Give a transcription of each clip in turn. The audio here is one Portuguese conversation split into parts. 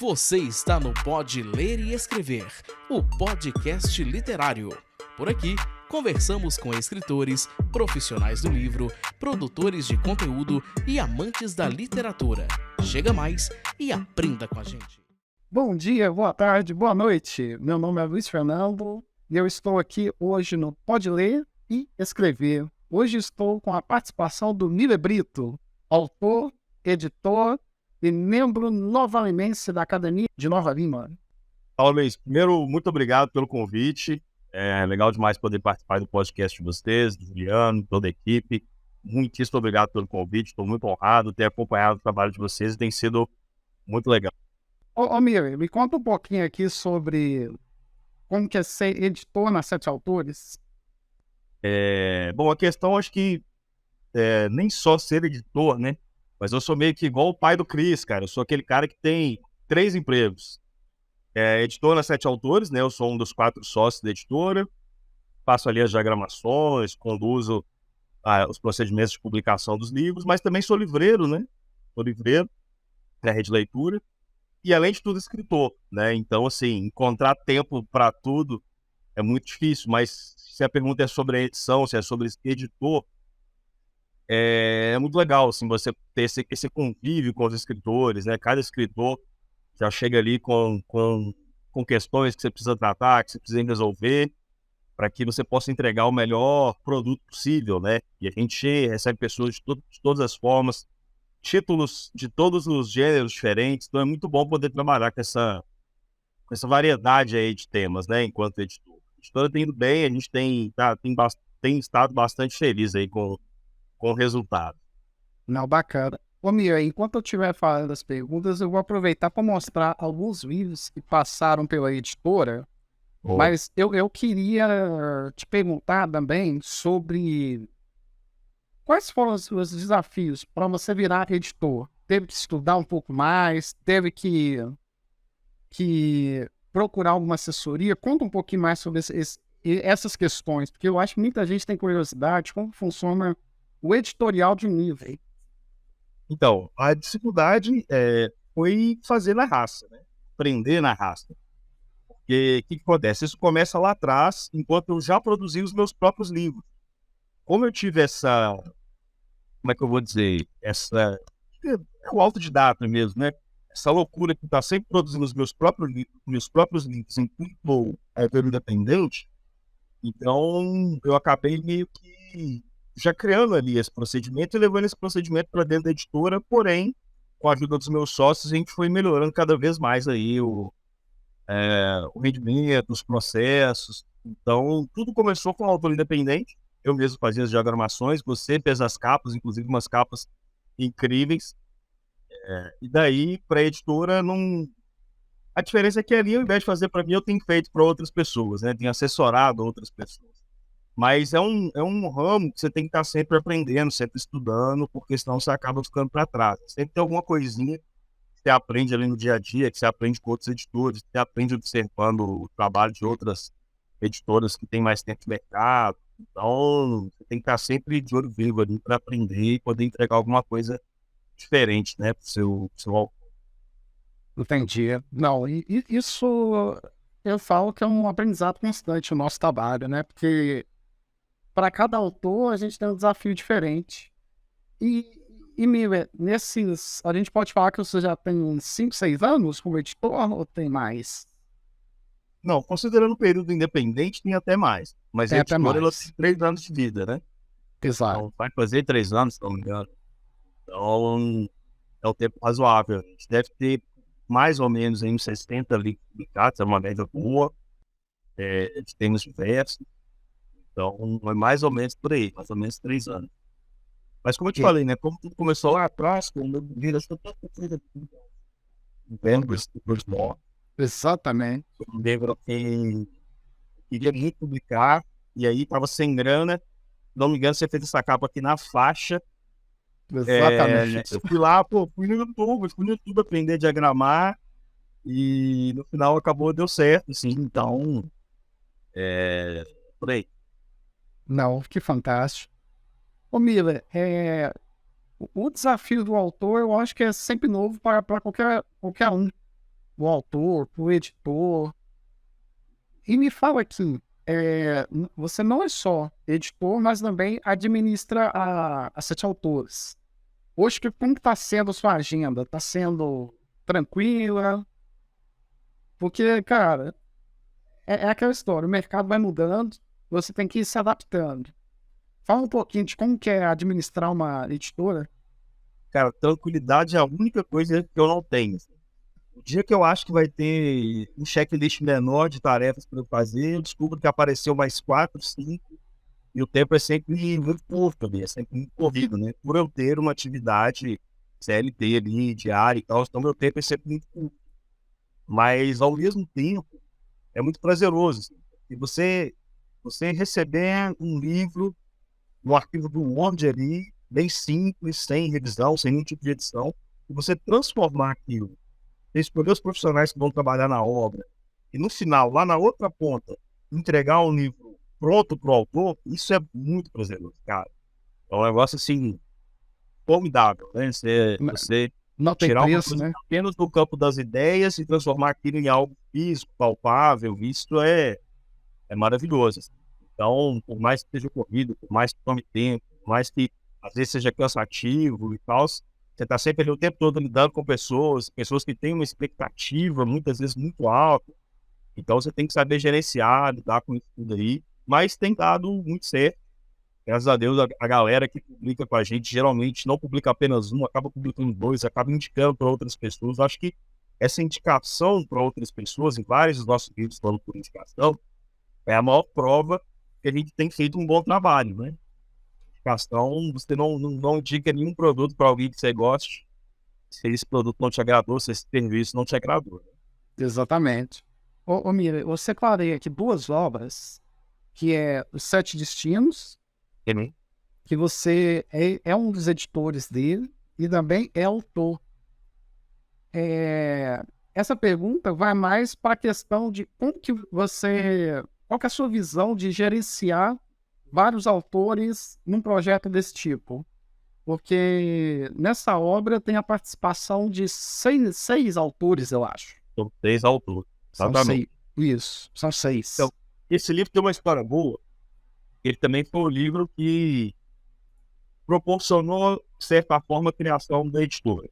Você está no Pode Ler e Escrever, o podcast literário. Por aqui, conversamos com escritores, profissionais do livro, produtores de conteúdo e amantes da literatura. Chega mais e aprenda com a gente. Bom dia, boa tarde, boa noite. Meu nome é Luiz Fernando e eu estou aqui hoje no Pode Ler e Escrever. Hoje estou com a participação do Miller Brito, autor, editor e membro nova-limense da Academia de Nova Lima. Fala, Luiz. Primeiro, muito obrigado pelo convite. É legal demais poder participar do podcast de vocês, do Juliano, toda a equipe. Muitíssimo obrigado pelo convite. Estou muito honrado de ter acompanhado o trabalho de vocês e tem sido muito legal. Ô Miller, me conta um pouquinho aqui sobre como que é ser editor na Sete Autores. Bom, a questão acho que nem só ser editor, né? Mas eu sou meio que igual o pai do Cris, cara. Eu sou aquele cara que tem 3 empregos. Editor na Sete Autores, né? Eu sou um dos 4 sócios da editora. Faço ali as diagramações, conduzo os procedimentos de publicação dos livros, mas também sou livreiro, né? Sou livreiro da Rede Leitura. E além de tudo, escritor, né? Então, assim, encontrar tempo para tudo é muito difícil, mas se a pergunta é sobre a edição, se é sobre editor, é muito legal, assim, você ter esse convívio com os escritores, né? Cada escritor já chega ali com questões que você precisa tratar, que você precisa resolver, para que você possa entregar o melhor produto possível, né? E a gente recebe pessoas de todas as formas, títulos de todos os gêneros diferentes, então é muito bom poder trabalhar com essa variedade aí de temas, né? Enquanto editor. A editora tem ido bem, a gente tem estado bastante feliz aí com o resultado. Não, bacana. Ô Miller, enquanto eu estiver falando das perguntas, eu vou aproveitar para mostrar alguns livros que passaram pela editora, mas eu queria te perguntar também sobre quais foram os desafios para você virar editor. Teve que estudar um pouco mais, teve que procurar alguma assessoria? Conta um pouquinho mais sobre essas questões, porque eu acho que muita gente tem curiosidade como funciona o editorial de um livro. Então, a dificuldade foi fazer na raça, né? Aprender na raça. Porque o que acontece? Isso começa lá atrás, enquanto eu já produzi os meus próprios livros. Como eu tive como é que eu vou dizer? É o autodidata mesmo, né? Essa loucura que está sempre produzindo os meus próprios livros enquanto autor independente. Então, eu acabei meio que já criando ali esse procedimento e levando esse procedimento para dentro da editora, porém, com a ajuda dos meus sócios, a gente foi melhorando cada vez mais aí o rendimento, os processos. Então, tudo começou com o autor independente. Eu mesmo fazia as diagramações, você fez as capas, inclusive umas capas incríveis. E daí, para a editora, não... A diferença é que ali, ao invés de fazer para mim, eu tenho feito para outras pessoas, né? Tenho assessorado outras pessoas. Mas é um ramo que você tem que estar sempre aprendendo, sempre estudando, porque senão você acaba ficando para trás. Sempre tem alguma coisinha que você aprende ali no dia a dia, que você aprende com outros editores, que você aprende observando o trabalho de outras editoras que têm mais tempo de mercado. Então, você tem que estar sempre de olho vivo ali para aprender e poder entregar alguma coisa diferente, né, para o seu autor. Entendi. Não, isso eu falo que é um aprendizado constante o nosso trabalho, né? Porque para cada autor a gente tem um desafio diferente. E Miller, a gente pode falar que você já tem uns 5, 6 anos como editor ou tem mais? Não, considerando o período independente, tem até mais. Mas a editora ela tem 3 anos de vida, né? Exato. Então, vai fazer 3 anos, se não me engano. Então, é um tempo razoável. A gente deve ter mais ou menos aí uns 60 livros publicados, é uma média boa. A gente tem uns diversos. Então, é mais ou menos por aí, mais ou menos 3 anos. Mas como eu te falei, né? Como tudo começou lá atrás, com o meu vida, acho que eu tô com coisa Exatamente. eu lembro que queria muito publicar, e aí tava sem grana. Não me engano, você fez essa capa aqui na faixa. Exatamente. Eu fui lá, fui no YouTube aprender a diagramar, e no final deu certo, assim, então, por aí. Não, que fantástico. Ô Miller, o desafio do autor eu acho que é sempre novo para qualquer um. o autor, para o editor. E me fala aqui, você não é só editor, mas também administra a Sete Autores. Hoje, como está sendo a sua agenda? Está sendo tranquila? Porque, cara, é aquela história, o mercado vai mudando, você tem que ir se adaptando. Fala um pouquinho de como que é administrar uma editora. Cara, tranquilidade é a única coisa que eu não tenho. O dia que eu acho que vai ter um checklist menor de tarefas para eu fazer, eu descubro que apareceu mais 4, 5, e o tempo é sempre muito curto ali, é sempre muito corrido, né? Por eu ter uma atividade CLT ali, diária e tal, então meu tempo é sempre muito curto. Mas, ao mesmo tempo, é muito prazeroso. Assim. E você receber um livro, um arquivo do Word ali, bem simples, sem revisão, sem nenhum tipo de edição, e você transformar aquilo, você escolher os profissionais que vão trabalhar na obra, e no final, lá na outra ponta, entregar um livro pronto para o autor, isso é muito prazeroso, cara. É um negócio, assim, formidável, né? Você Não tem tirar uma preço, coisa né? apenas do campo das ideias e transformar aquilo em algo físico, palpável, isso é maravilhoso. Assim. Então, por mais que seja corrido, por mais que tome tempo, por mais que às vezes seja cansativo e tal, você está sempre ali o tempo todo lidando com pessoas que têm uma expectativa, muitas vezes muito alta. Então, você tem que saber gerenciar, lidar com isso tudo aí. Mas tem dado muito certo. Graças a Deus, a galera que publica com a gente geralmente não publica apenas um, acaba publicando dois, acaba indicando para outras pessoas. Acho que essa indicação para outras pessoas, em vários dos nossos vídeos falando por indicação, é a maior prova que a gente tem feito um bom trabalho, né? Indicação, você não indica nenhum produto para alguém que você goste, se esse produto não te agradou, se esse serviço não te agradou. Né? Exatamente. Ô Mira, eu separei aqui duas obras, que é Os Sete Destinos, Uhum. que você é um dos editores dele e também é autor. Essa pergunta vai mais para a questão de como que qual que é a sua visão de gerenciar vários autores num projeto desse tipo? Porque nessa obra tem a participação de seis autores, eu acho. São 3 autores, São exatamente. seis. Isso, são seis. Então, esse livro tem uma história boa. Ele também foi um livro que proporcionou, de certa forma, a criação da editora.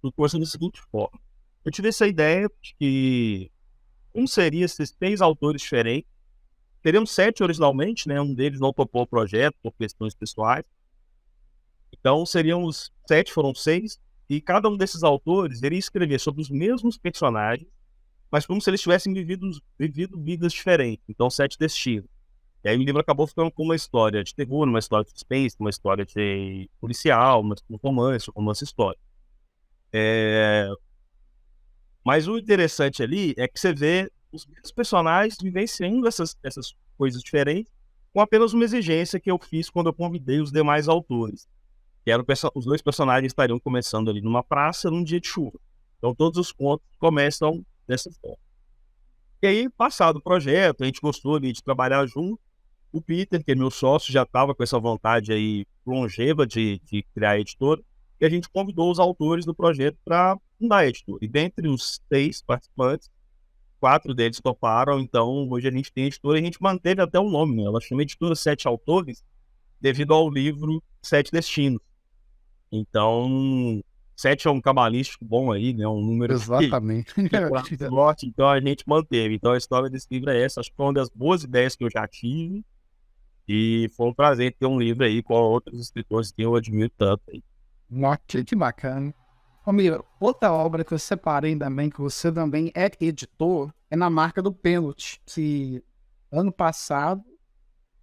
Tudo começou da seguinte forma. Eu tive essa ideia de que, como seriam esses 3 autores diferentes, teriam 7 originalmente, né? Um deles não topou o projeto por questões pessoais. Então, seriam os 7, foram 6, e cada um desses autores iria escrever sobre os mesmos personagens, mas como se eles tivessem vivido vidas diferentes. Então, 7 destinos. E aí o livro acabou ficando com uma história de terror, uma história de suspense, uma história de policial, um romance histórico. Mas o interessante ali é que você vê os mesmos personagens vivenciando essas coisas diferentes com apenas uma exigência que eu fiz quando eu convidei os demais autores. Que eram os 2 personagens estariam começando ali numa praça num dia de chuva. Então todos os contos começam dessa forma. E aí, passado o projeto, a gente gostou ali de trabalhar junto. O Peter, que é meu sócio, já estava com essa vontade aí longeva de criar a editora, e a gente convidou os autores do projeto para fundar a editora. E dentre os 6 participantes, 4 deles toparam, então hoje a gente tem a editora e a gente manteve até o nome, né? Ela chama Editora 7 Autores, devido ao livro 7 Destinos. Então, 7 é um cabalístico bom aí, né? Um número Exatamente. que norte, então a gente manteve. Então a história desse livro é essa, acho que foi uma das boas ideias que eu já tive. E foi um prazer ter um livro aí com outros escritores que eu admiro tanto aí. Nossa, que bacana. Ô, Mira, outra obra que eu separei também, que você também é editor, é Na Marca do Pênalti, que ano passado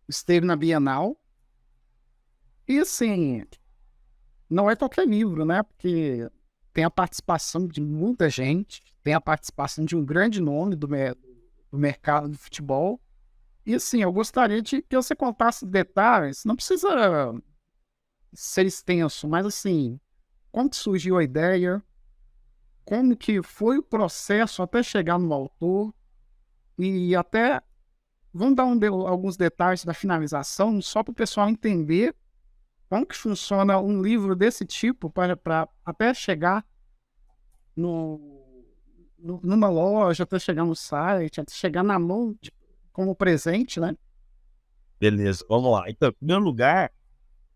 esteve na Bienal. E assim, não é qualquer livro, né? Porque tem a participação de muita gente, tem a participação de um grande nome do mercado do futebol. E assim, eu gostaria de que você contasse detalhes, não precisa ser extenso, mas assim, como que surgiu a ideia, como que foi o processo até chegar no autor, e até, vamos dar alguns detalhes da finalização, só para o pessoal entender como que funciona um livro desse tipo para até chegar numa loja, até chegar no site, até chegar na mão como presente, né? Beleza, vamos lá. Então, em primeiro lugar,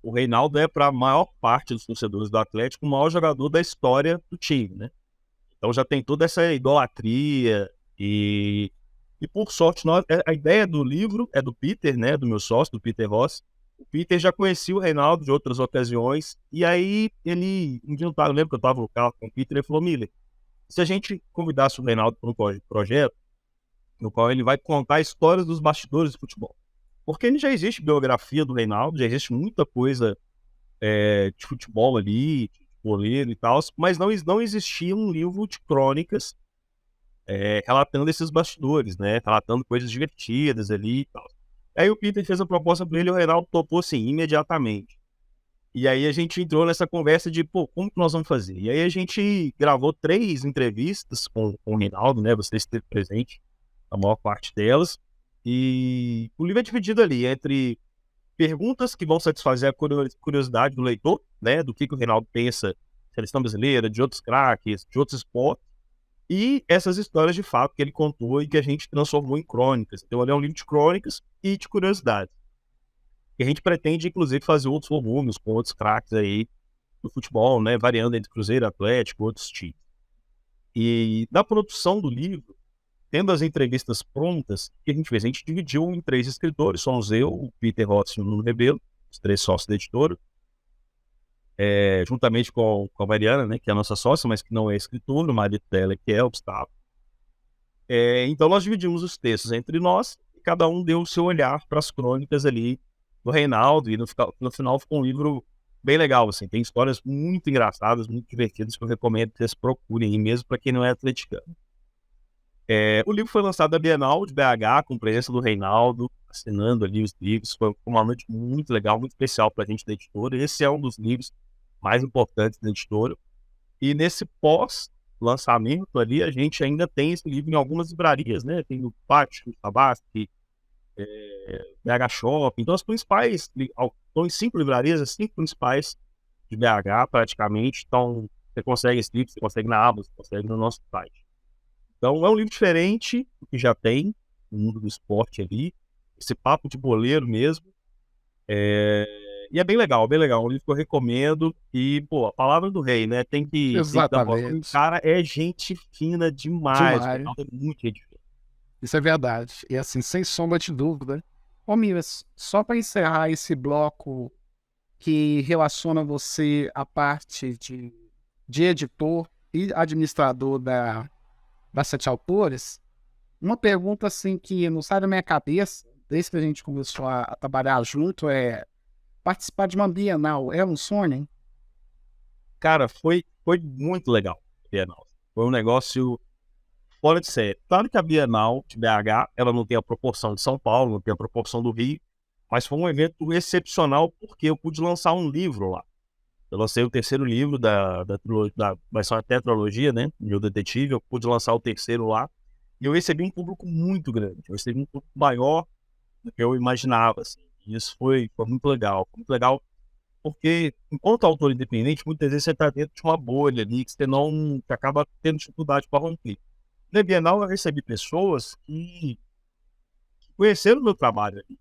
o Reinaldo é, para a maior parte dos torcedores do Atlético, o maior jogador da história do time, né? Então já tem toda essa idolatria e por sorte, a ideia do livro é do Peter, né? Do meu sócio, do Peter Ross. O Peter já conhecia o Reinaldo de outras ocasiões, e aí um dia eu lembro que eu estava no carro com o Peter, ele falou: Miller, se a gente convidasse o Reinaldo para um projeto, no qual ele vai contar histórias dos bastidores de futebol. Porque já existe biografia do Reinaldo, já existe muita coisa de futebol ali, de goleiro e tal, mas não existia um livro de crônicas relatando esses bastidores, né? Relatando coisas divertidas ali e tal. Aí o Peter fez a proposta para ele e o Reinaldo topou assim, imediatamente. E aí a gente entrou nessa conversa de, como que nós vamos fazer? E aí a gente gravou 3 entrevistas com o Reinaldo, né? Você esteve presente, a maior parte delas. E o livro é dividido ali entre perguntas que vão satisfazer a curiosidade do leitor, né? Do que o Reinaldo pensa, seleção brasileira, de outros craques, de outros esportes. E essas histórias de fato que ele contou e que a gente transformou em crônicas. Então, ele é um livro de crônicas e de curiosidades. E a gente pretende, inclusive, fazer outros volumes com outros craques aí do futebol, né? Variando entre Cruzeiro, Atlético, outros times. E na produção do livro, tendo as entrevistas prontas, o que a gente fez? A gente dividiu em 3 escritores. Somos eu, o Peter Ross e o Nuno Rebelo, os 3 sócios da editora. Juntamente com a Mariana, né, que é a nossa sócia, mas que não é escritora, o marido dela que é o Gustavo. Então nós dividimos os textos entre nós e cada um deu o seu olhar para as crônicas ali do Reinaldo, e no final ficou um livro bem legal, assim, tem histórias muito engraçadas, muito divertidas, que eu recomendo que vocês procurem, mesmo para quem não é atleticano. O livro foi lançado na Bienal de BH, com presença do Reinaldo, assinando ali os livros. Foi uma noite muito legal, muito especial para a gente da editora. Esse é um dos livros mais importantes da editora. E nesse pós-lançamento ali, a gente ainda tem esse livro em algumas livrarias, né? Tem no Pátio, Savassi, BH Shopping. Então, as principais, estão em 5 livrarias, as 5 principais de BH, praticamente. Então, você consegue esse livro, você consegue na Amazon, você consegue no nosso site. Então, é um livro diferente do que já tem no mundo do esporte ali. Esse papo de boleiro mesmo. E é bem legal, bem legal. Um livro que eu recomendo. E, a palavra do rei, né? Tem que dar bola. O cara é gente fina demais. É muito gente fina. Isso é verdade. E assim, sem sombra de dúvida. Ô, Miras, só para encerrar esse bloco que relaciona você à parte de editor e administrador da 7 Autores, uma pergunta assim que não sai da minha cabeça, desde que a gente começou a trabalhar junto, participar de uma Bienal é um sonho, hein? Cara, foi muito legal a Bienal. Foi um negócio fora de série. Claro que a Bienal de BH, ela não tem a proporção de São Paulo, não tem a proporção do Rio, mas foi um evento excepcional porque eu pude lançar um livro lá. Eu lancei o 3º livro vai ser uma tetralogia, né? Meu Detetive. Eu pude lançar o 3º lá. E eu recebi um público muito grande. Eu recebi um público maior do que eu imaginava. Assim. E isso foi muito legal. Foi muito legal porque, enquanto autor independente, muitas vezes você está dentro de uma bolha ali que você acaba tendo dificuldade para romper. Na Bienal, eu recebi pessoas que conheceram o meu trabalho ali.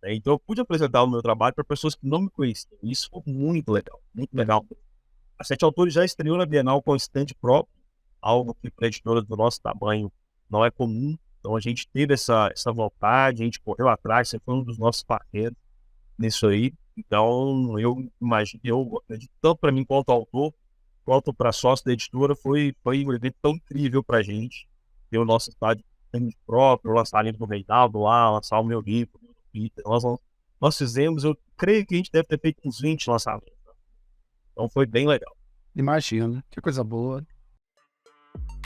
Então eu pude apresentar o meu trabalho para pessoas que não me conheciam. Isso foi muito legal, muito legal. A 7 Autores já estreou na Bienal com stand próprio, algo que para editoras do nosso tamanho não é comum. Então a gente teve essa vontade, a gente correu atrás, você foi um dos nossos parceiros nisso aí. Então eu acredito, tanto para mim quanto autor, quanto para sócio da editora, foi um evento tão incrível para a gente. Ter o nosso stand próprio, lançar livro do Reinaldo lá, lançar o meu livro. Nós fizemos, eu creio que a gente deve ter feito uns 20 lançamentos. Então foi bem legal. Imagino, que coisa boa.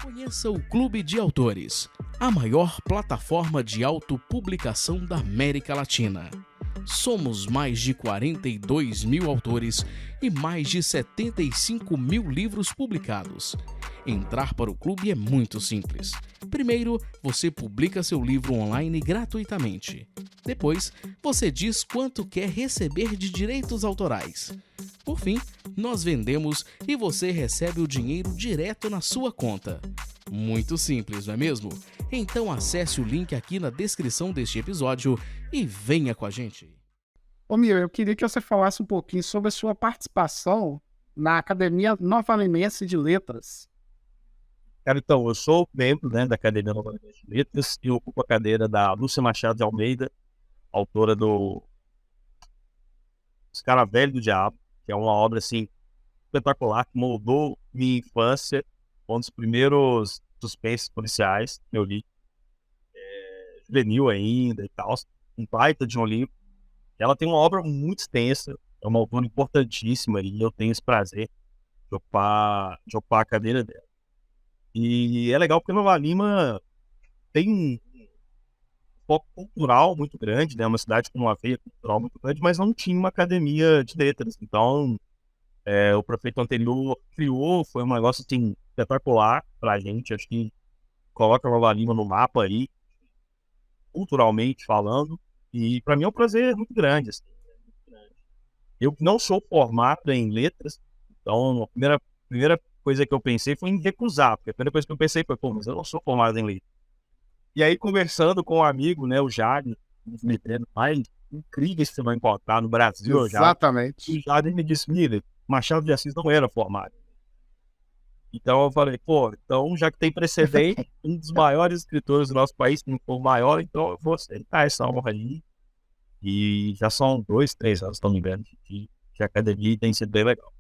Conheça o Clube de Autores, a maior plataforma de autopublicação da América Latina. Somos mais de 42 mil autores e mais de 75 mil livros publicados. Entrar para o clube é muito simples. Primeiro, você publica seu livro online gratuitamente. Depois, você diz quanto quer receber de direitos autorais. Por fim, nós vendemos e você recebe o dinheiro direto na sua conta. Muito simples, não é mesmo? Então acesse o link aqui na descrição deste episódio e venha com a gente. Ô, Mir, eu queria que você falasse um pouquinho sobre a sua participação na Academia Nova Alimense de Letras. Cara, então, eu sou membro, né, da Academia Nova de Letras e ocupo a cadeira da Lúcia Machado de Almeida, autora do Escaravelho do Diabo, que é uma obra, assim, espetacular, que moldou minha infância, um dos primeiros suspenses policiais que eu li, juvenil ainda e tal, um baita de um livro. Ela tem uma obra muito extensa, é uma autora importantíssima e eu tenho esse prazer de ocupar a cadeira dela. E é legal porque Nova Lima tem um foco cultural muito grande, né? Uma cidade com uma veia cultural muito grande, mas não tinha uma academia de letras. Então, o prefeito anterior criou, foi um negócio assim, espetacular pra gente. Acho que coloca Nova Lima no mapa aí, culturalmente falando. E para mim é um prazer muito grande. Assim, eu não sou formado em letras, então a primeira coisa que eu pensei foi em recusar, porque a primeira coisa que eu pensei foi, pô, mas eu não sou formado em letras. E aí, conversando com um amigo, né, o Jade, um dos letreiros mais incríveis que você vai encontrar no Brasil, Exatamente. o Jade me disse, Mira, Machado de Assis não era formado. Então eu falei, pô, então já que tem precedente, um dos maiores escritores do nosso país, se não for o maior, então eu vou aceitar essa honra aí. E já são 2, 3 anos, se não me engano, que a academia tem sido bem legal.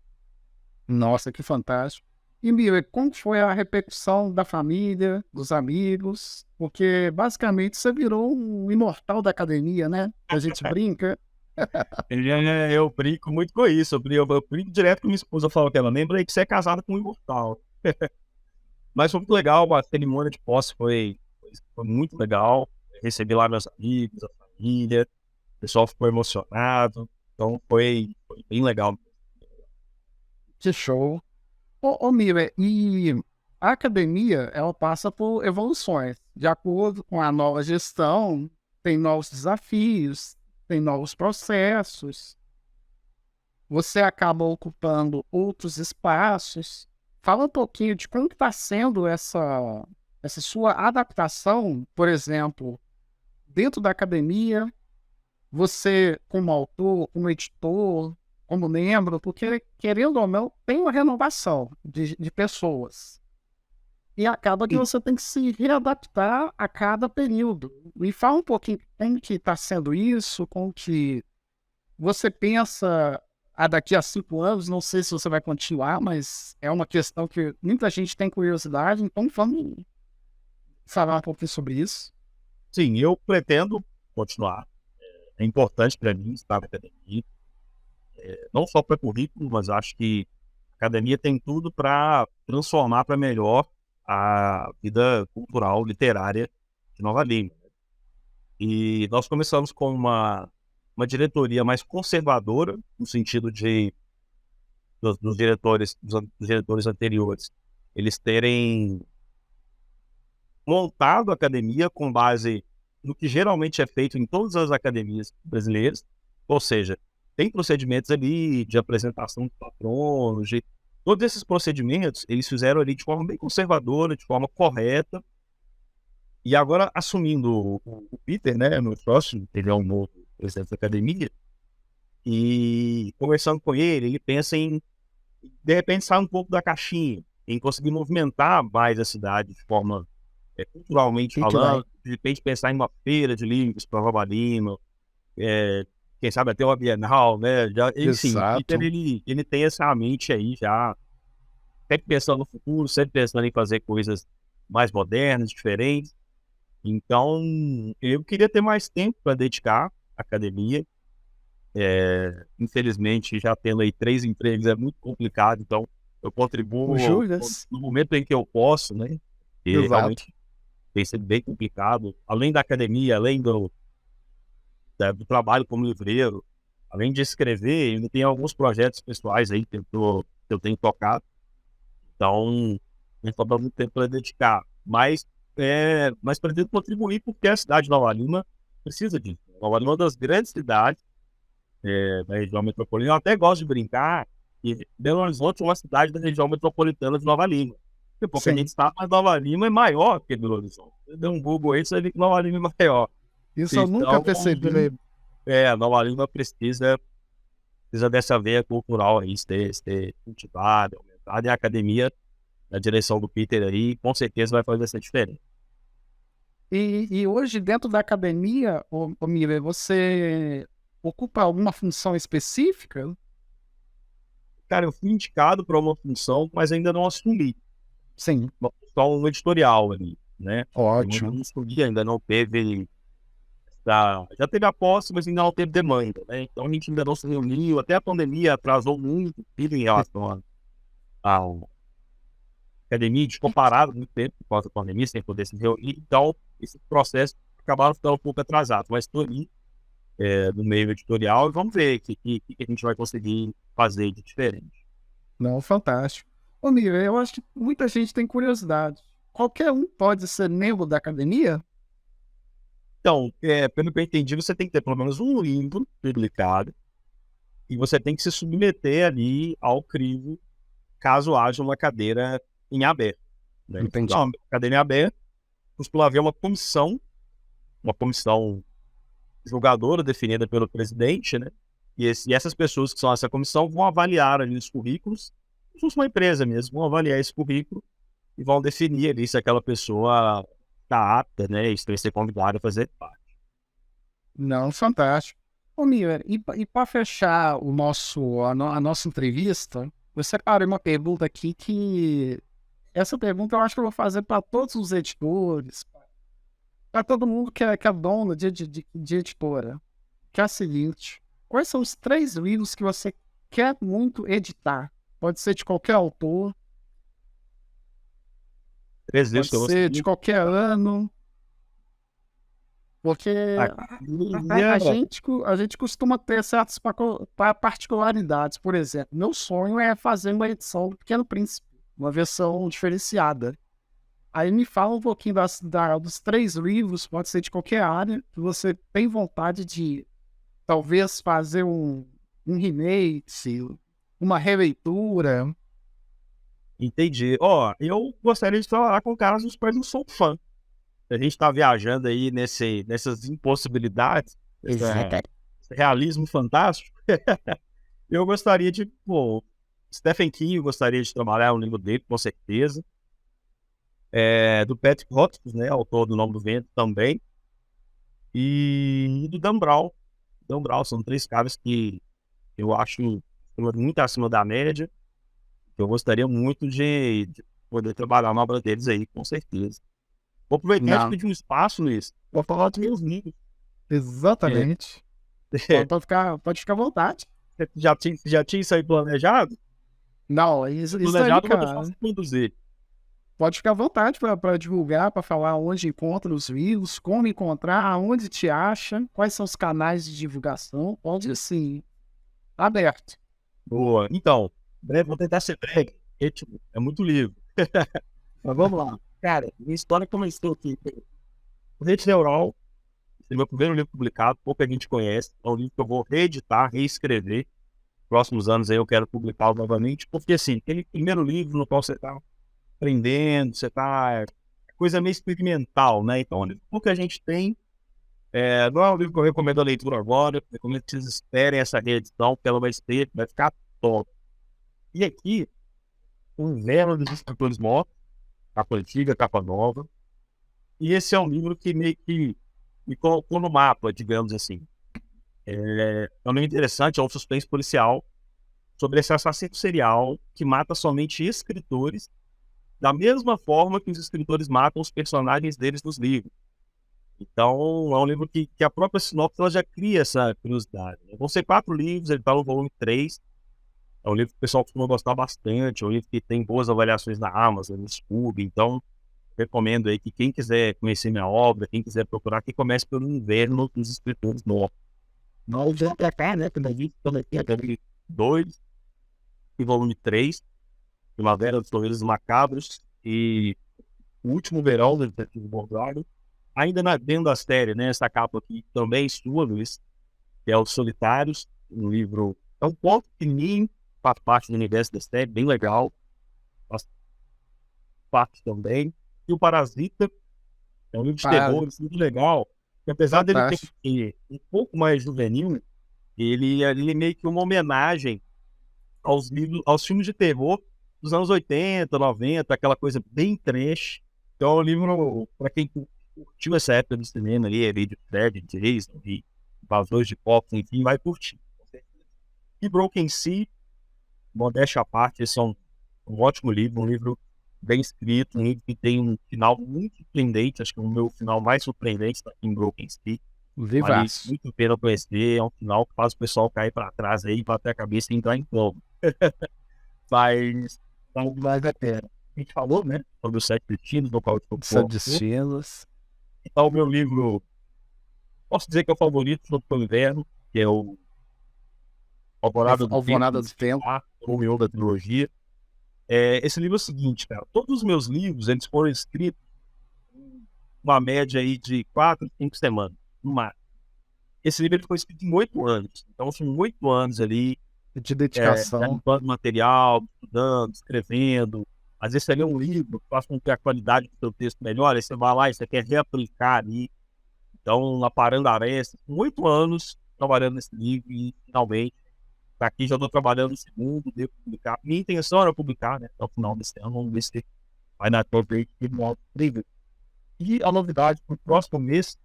Nossa, que fantástico. E, Mir, como foi a repercussão da família, dos amigos? Porque, basicamente, você virou um imortal da academia, né? A gente brinca. Eu brinco muito com isso, eu brinco direto com minha esposa, eu falo que ela lembra aí que você é casado com um imortal. Mas foi muito legal, a cerimônia de posse foi muito legal. Recebi lá meus amigos, a família, o pessoal ficou emocionado, então foi bem legal. Que show. Ô, Mira, e a academia, ela passa por evoluções. De acordo com a nova gestão, tem novos desafios, tem novos processos. Você acaba ocupando outros espaços. Fala um pouquinho de como está sendo essa sua adaptação, por exemplo, dentro da academia, você como autor, como editor, como membro, porque, querendo ou não, tem uma renovação de pessoas. E acaba que você tem que se readaptar a cada período. Me fala um pouquinho como que está sendo isso, como que você pensa daqui a 5 anos, não sei se você vai continuar, mas é uma questão que muita gente tem curiosidade, então vamos falar um pouquinho sobre isso. Sim, eu pretendo continuar. É importante para mim estar na academia. Não só para currículo, mas acho que a academia tem tudo para transformar para melhor a vida cultural, literária de Nova Lima. E nós começamos com uma diretoria mais conservadora, no sentido dos diretores anteriores, eles terem montado a academia com base no que geralmente é feito em todas as academias brasileiras, ou seja, tem procedimentos ali de apresentação de patronos, de todos esses procedimentos, eles fizeram ali de forma bem conservadora, de forma correta. E agora, assumindo o Peter, né, no próximo, ele é um novo presidente da academia, e conversando com ele pensa em, de repente, sair um pouco da caixinha, em conseguir movimentar mais a cidade de forma culturalmente falando, de repente pensar em uma feira de livros para Nova Lima, quem sabe até uma Bienal, né? Enfim, o Peter, ele tem essa mente aí já, sempre pensando no futuro, sempre pensando em fazer coisas mais modernas, diferentes. Então, eu queria ter mais tempo para dedicar à academia. Infelizmente, já tendo aí 3 empregos é muito complicado, então eu contribuo no momento em que eu posso, né? E realmente tem sido bem complicado. Além da academia, além do trabalho como livreiro, além de escrever, ainda tem alguns projetos pessoais aí que eu tenho tocado. Então, não falta muito tempo para dedicar. Mas pretendo contribuir porque a cidade de Nova Lima precisa disso. Nova Lima é uma das grandes cidades da região metropolitana. Eu até gosto de brincar que Belo Horizonte é uma cidade da região metropolitana de Nova Lima. Porque a gente está, mas Nova Lima é maior que Belo Horizonte. Você deu um Google aí, você vai ver que Nova Lima é maior. Isso eu nunca percebi. Nova Lima precisa dessa veia cultural aí, ser cultivada, aumentada, e a academia, na direção do Peter aí, com certeza vai fazer essa diferença. E hoje, dentro da academia, Miller, você ocupa alguma função específica? Cara, eu fui indicado para uma função, mas ainda não assumi. Sim. Uma função editorial ali, né? Ótimo. Eu não assumi, ainda não teve. Já teve a posse, mas ainda não teve demanda, né? Então a gente ainda não se reuniu, até a pandemia atrasou muito em relação à academia, a gente ficou parado muito tempo por causa da pandemia, sem poder se reunir, então esse processo acabaram ficando um pouco atrasado, mas estou ali no meio editorial e vamos ver o que a gente vai conseguir fazer de diferente. Não, fantástico. Ô, Miller, eu acho que muita gente tem curiosidade. Qualquer um pode ser membro da academia? Então, pelo que eu entendi, você tem que ter pelo menos um livro publicado e você tem que se submeter ali ao crivo caso haja uma cadeira em aberto. Né? Entendi. Então, uma cadeira em aberto, costuma haver uma comissão julgadora definida pelo presidente, né? E essas pessoas que são essa comissão vão avaliar ali os currículos, como se fosse uma empresa mesmo, vão avaliar esse currículo e vão definir ali se aquela pessoa está apta, né? E se vai ser convidada a fazer parte. Não, fantástico. Ô, Miller, e para fechar a nossa entrevista, eu separei uma pergunta aqui que... Essa pergunta eu acho que eu vou fazer para todos os editores, para todo mundo que é dono de editora, que é a seguinte: quais são os 3 livros que você quer muito editar? Pode ser de qualquer autor, 3 livros pode ser de qualquer ano, porque a gente costuma ter certas particularidades. Por exemplo, meu sonho é fazer uma edição do Pequeno Príncipe, uma versão diferenciada. Aí me fala um pouquinho dos 3 livros, pode ser de qualquer área, que você tem vontade de talvez fazer um remake, uma releitura. Entendi. Eu gostaria de trabalhar com caras dos quais eu sou fã. A gente está viajando aí nessas impossibilidades, esse realismo fantástico. Eu gostaria de, Stephen King, eu gostaria de trabalhar um livro dele, com certeza. Do Patrick Rothfuss, né, autor do Nome do Vento também, e do Dan Brown. Dan Brown são 3 caras que eu acho muito acima da média. Eu gostaria muito de poder trabalhar na obra deles aí, com certeza. Vou aproveitar e pedir um espaço, Luiz, para falar dos meus livros. Exatamente. Pode ficar à vontade. Você já tinha isso aí planejado? Não, isso Planejado, aí, eu cara. vou deixar conduzir. Pode ficar à vontade para divulgar, para falar onde encontra os livros, como encontrar, aonde te acha, quais são os canais de divulgação. Pode, assim, aberto. Boa. Então, breve, vou tentar ser breve, porque é muito livro. Mas vamos lá. Cara, minha história começou aqui. O Rede Neural, esse é meu primeiro livro publicado, pouca gente conhece. É um livro que eu vou reeditar, reescrever. Próximos anos aí eu quero publicá-lo novamente, porque assim, aquele primeiro livro no qual você está aprendendo, você está... coisa meio experimental, né? Então, o que a gente tem não é um livro que eu recomendo a leitura agora, eu recomendo que vocês esperem essa reedição, porque ela vai ficar top. E aqui, o Inverno dos Escritores Mortos, capa antiga, capa nova. E esse é um livro que meio que me colocou no mapa, digamos assim. É um livro interessante, é um suspense policial sobre esse assassino serial que mata somente escritores, da mesma forma que os escritores matam os personagens deles nos livros. Então, é um livro que a própria sinopse ela já cria essa curiosidade. Vão ser 4 livros, ele está no volume 3. É um livro que o pessoal costuma gostar bastante, é um livro que tem boas avaliações na Amazon, no Scoob. Então, recomendo aí que quem quiser conhecer minha obra, quem quiser procurar, que comece pelo Inverno dos Escritores Mortos. Nós vamos pra cá, né? Quando a gente está aqui, volume 2 e volume 3, Primavera dos Torreiros Macabros e O Último Verão do Detetive Bordado. Ainda dentro da série, né? Essa capa aqui também é sua, Luiz, que é Os Solitários, um livro, é um pouco pequenininho, faz parte do universo da série, bem legal. parte também. E o Parasita é um livro de terror, muito legal. E apesar dele ter um pouco mais juvenil, ele é meio que uma homenagem aos filmes de terror dos anos 80, 90, aquela coisa bem trash. Então é um livro para quem curtiu essa época do cinema ali de Fred, Jason e Invasores de Corpos, enfim, vai curtir. E Broken Sea, modéstia à parte, esse é um ótimo livro, um livro bem escrito, um livro que tem um final muito surpreendente, acho que é o meu final mais surpreendente está aqui em Broken Sea. Vale muito a pena conhecer, é um final que faz o pessoal cair para trás aí, bater a cabeça e entrar em coma. Mas a pena. A gente falou, né, sobre os 7 destinos, do qual eu Sete destinos. Então, o meu livro, posso dizer que é o favorito do inverno, que é o Alvorada do Tempo, o meu da trilogia. Esse livro é o seguinte, cara, todos os meus livros, eles foram escritos uma média aí de 4, 5 semanas, no máximo. Esse livro ele foi escrito em 8 anos, então são 8 anos ali de dedicação, limpando material, estudando, escrevendo. Às vezes você lê um livro, faz com que a qualidade do seu texto melhore, aí você vai lá e você quer reaplicar ali. Então, na Parando Arestas, 8 anos trabalhando nesse livro e finalmente, aqui já estou trabalhando no segundo, devo publicar. Minha intenção era publicar, né, até o final desse ano, vamos ver se vai dar tempo aí de um livro. E a novidade para o próximo mês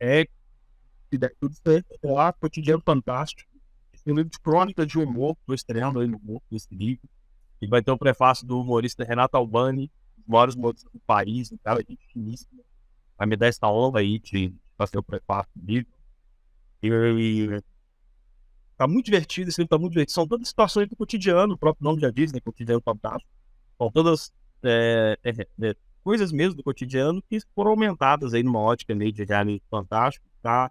é, se der tudo certo, lá, Cotidiano Fantástico. Esse livro de crônica de humor, estou estreando aí no humor desse livro. E vai ter o prefácio do humorista Renato Albani, os maiores humoristas do país, um cara gente finíssimo. Vai me dar essa honra aí de fazer o prefácio do livro. E tá muito divertido, esse livro tá muito divertido. São todas situações do cotidiano, o próprio nome já diz, né? Cotidiano Fantástico. São todas coisas mesmo do cotidiano que foram aumentadas aí numa ótica meio de reality fantástico. Tá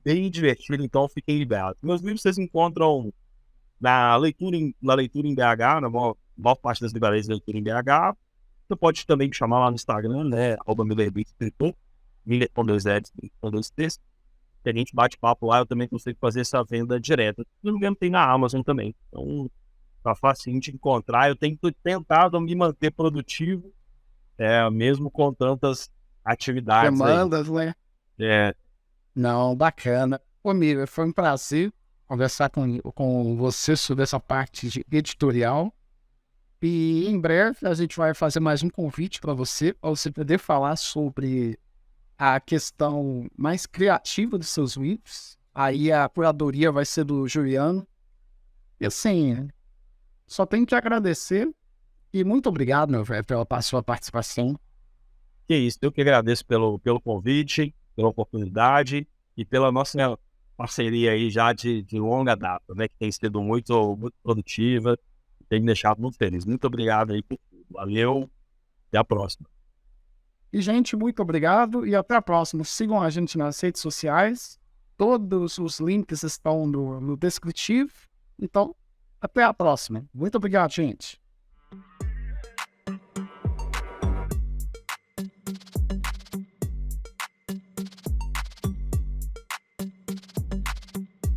bem divertido, então fiquem ligados. Meus livros vocês encontram na leitura em BH, na maior parte das livrarias de leitura em BH. Você pode também me chamar lá no Instagram, né? @MillerBrito, Miller com 2 L's, com 2 T's. Que a gente bate papo lá, eu também consigo fazer essa venda direta. Se não me engano, tem na Amazon também. Então, tá facinho de encontrar. Eu tenho tentado me manter produtivo, mesmo com tantas atividades. Demandas, aí. Né? Não, bacana. Ô, Miller, foi um prazer conversar com você sobre essa parte de editorial. E em breve a gente vai fazer mais um convite para você poder falar sobre a questão mais criativa dos seus livros. Aí a curadoria vai ser do Juliano. E assim, só tenho que agradecer. E muito obrigado, meu velho, pela sua participação. Que isso, eu que agradeço pelo convite, pela oportunidade e pela nossa parceria aí já de longa data, né? Que tem sido muito, muito produtiva. Tem me deixado muito feliz. Muito obrigado aí por tudo. Valeu. Até a próxima. E, gente, muito obrigado e até a próxima. Sigam a gente nas redes sociais. Todos os links estão no descritivo. Então, até a próxima. Muito obrigado, gente.